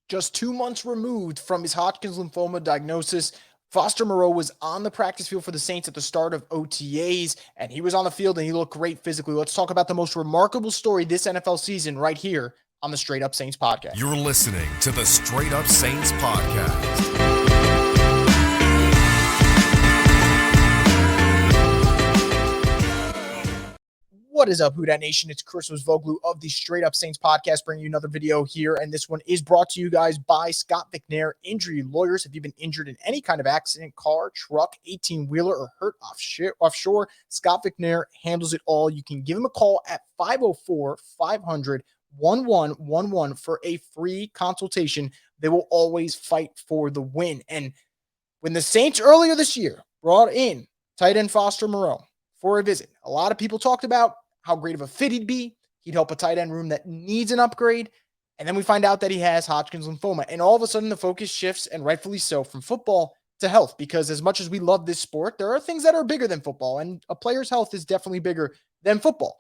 Just 2 months removed from his Hodgkin's lymphoma diagnosis, Foster Moreau was on the practice field for the Saints at the start of OTAs, and he was on the field and he looked great physically. Let's talk about the most remarkable story this NFL season right here on the Straight Up Saints podcast. You're listening to the Straight Up Saints podcast. What is up, Who Dat Nation? It's Chris Voglu of the Straight Up Saints podcast, bringing you another video here, and this one is brought to you guys by Scott McNair Injury Lawyers. If you've been injured in any kind of accident, car, truck, 18-wheeler, or hurt offshore, Scott McNair handles it all. You can give him a call at 504-500-1111 for a free consultation. They will always fight for the win. And when the Saints earlier this year brought in tight end Foster Moreau for a visit, a lot of people talked about how great of a fit he'd be. He'd help a tight end room that needs an upgrade. And then we find out that he has Hodgkin's lymphoma. And all of a sudden the focus shifts, and rightfully so, from football to health. Because as much as we love this sport, there are things that are bigger than football. And a player's health is definitely bigger than football.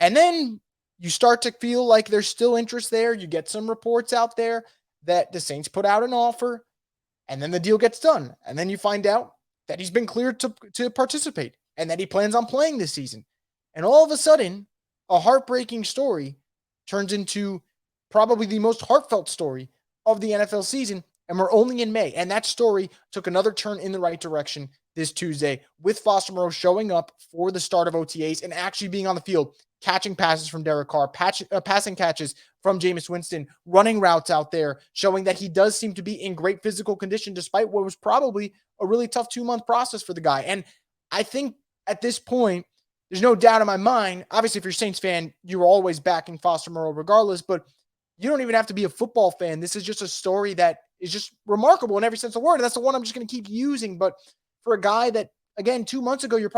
And then you start to feel like there's still interest there. You get some reports out there that the Saints put out an offer. And then the deal gets done. And then you find out that he's been cleared to participate and that he plans on playing this season. And all of a sudden, a heartbreaking story turns into probably the most heartfelt story of the NFL season, and we're only in May. And that story took another turn in the right direction this Tuesday, with Foster Moreau showing up for the start of OTAs and actually being on the field, catching passes from Derek Carr, passing catches from Jameis Winston, running routes out there, showing that he does seem to be in great physical condition despite what was probably a really tough 2-month process for the guy. And I think at this point, there's no doubt in my mind, obviously if you're a Saints fan, you're always backing Foster Moreau regardless, but you don't even have to be a football fan. This is just a story that is just remarkable in every sense of the word. And that's the one I'm just going to keep using. But for a guy that, again, 2 months ago, you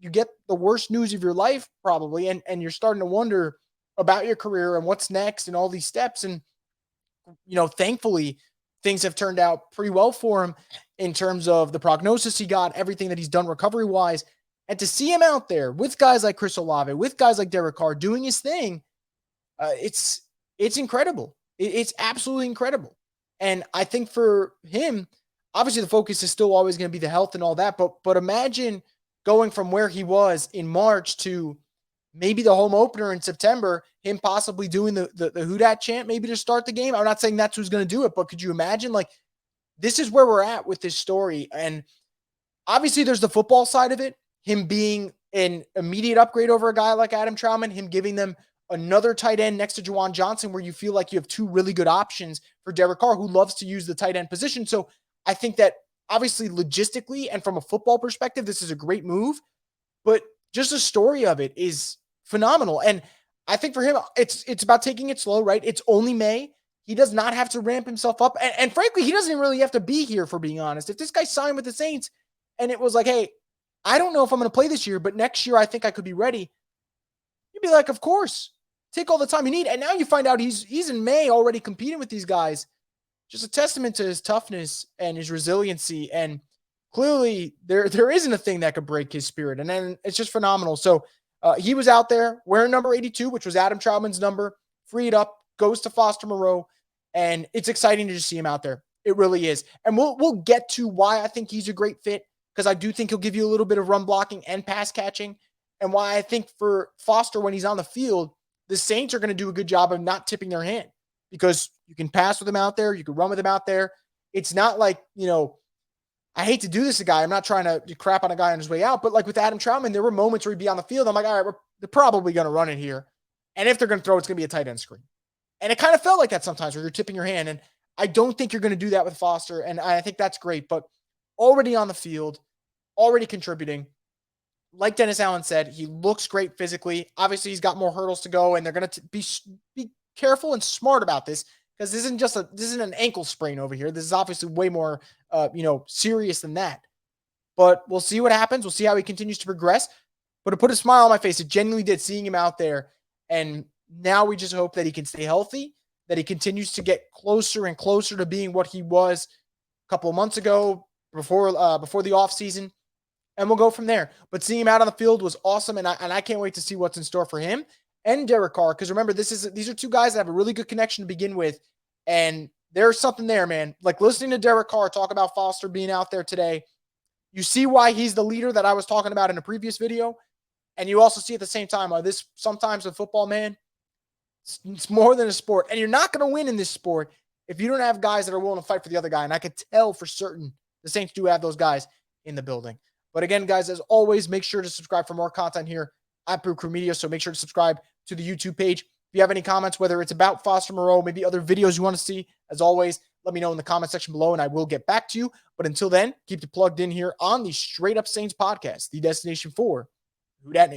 get the worst news of your life probably, and you're starting to wonder about your career and what's next and all these steps. And, thankfully, things have turned out pretty well for him in terms of the prognosis he got, everything that he's done recovery-wise. And to see him out there with guys like Chris Olave, with guys like Derek Carr doing his thing, it's incredible. It's absolutely incredible. And I think for him, obviously the focus is still always going to be the health and all that, but imagine going from where he was in March to maybe the home opener in September, him possibly doing the Who Dat chant maybe to start the game. I'm not saying that's who's going to do it, but could you imagine? Like, this is where we're at with this story. And obviously there's the football side of it, him being an immediate upgrade over a guy like Adam Trautman, him giving them another tight end next to Juwan Johnson, where you feel like you have two really good options for Derek Carr, who loves to use the tight end position. So I think that obviously logistically and from a football perspective, this is a great move, but just the story of it is phenomenal. And I think for him, it's about taking it slow, right? It's only May. He does not have to ramp himself up. And frankly, he doesn't really have to be here, for being honest. If this guy signed with the Saints and it was like, hey, I don't know if I'm going to play this year, but next year I think I could be ready, you'd be like, of course, take all the time you need. And now you find out he's in May already competing with these guys. Just a testament to his toughness and his resiliency. And clearly there isn't a thing that could break his spirit. And then it's just phenomenal. So he was out there wearing number 82, which was Adam Trautman's number, freed up, goes to Foster Moreau. And it's exciting to just see him out there. It really is. And we'll get to why I think he's a great fit, because I do think he'll give you a little bit of run blocking and pass catching, and why I think for Foster, when he's on the field, the Saints are going to do a good job of not tipping their hand, because you can pass with him out there. You can run with him out there. It's not like, I hate to do this to a guy. I'm not trying to crap on a guy on his way out, but like with Adam Trautman, there were moments where he'd be on the field. I'm like, all right, they're probably going to run it here. And if they're going to throw, it's going to be a tight end screen. And it kind of felt like that sometimes where you're tipping your hand. And I don't think you're going to do that with Foster. And I think that's great, but already on the field, already contributing. Like Dennis Allen said, he looks great physically. Obviously, he's got more hurdles to go, and they're going to be careful and smart about this, because this isn't an ankle sprain over here. This is obviously way more, serious than that. But we'll see what happens. We'll see how he continues to progress. But it put a smile on my face. It genuinely did, seeing him out there. And now we just hope that he can stay healthy, that he continues to get closer and closer to being what he was a couple of months ago before the offseason. And we'll go from there. But seeing him out on the field was awesome, and I can't wait to see what's in store for him and Derek Carr. Because remember, these are two guys that have a really good connection to begin with, and there's something there, man. Like listening to Derek Carr talk about Foster being out there today, you see why he's the leader that I was talking about in a previous video. And you also see at the same time, this sometimes with football, man, it's more than a sport. And you're not going to win in this sport if you don't have guys that are willing to fight for the other guy. And I could tell for certain the Saints do have those guys in the building. But again, guys, as always, make sure to subscribe for more content here at Brew Crew Media. So make sure to subscribe to the YouTube page. If you have any comments, whether it's about Foster Moreau, maybe other videos you want to see, as always, let me know in the comment section below and I will get back to you. But until then, keep it plugged in here on the Straight Up Saints podcast, the destination for Who Dat Nation.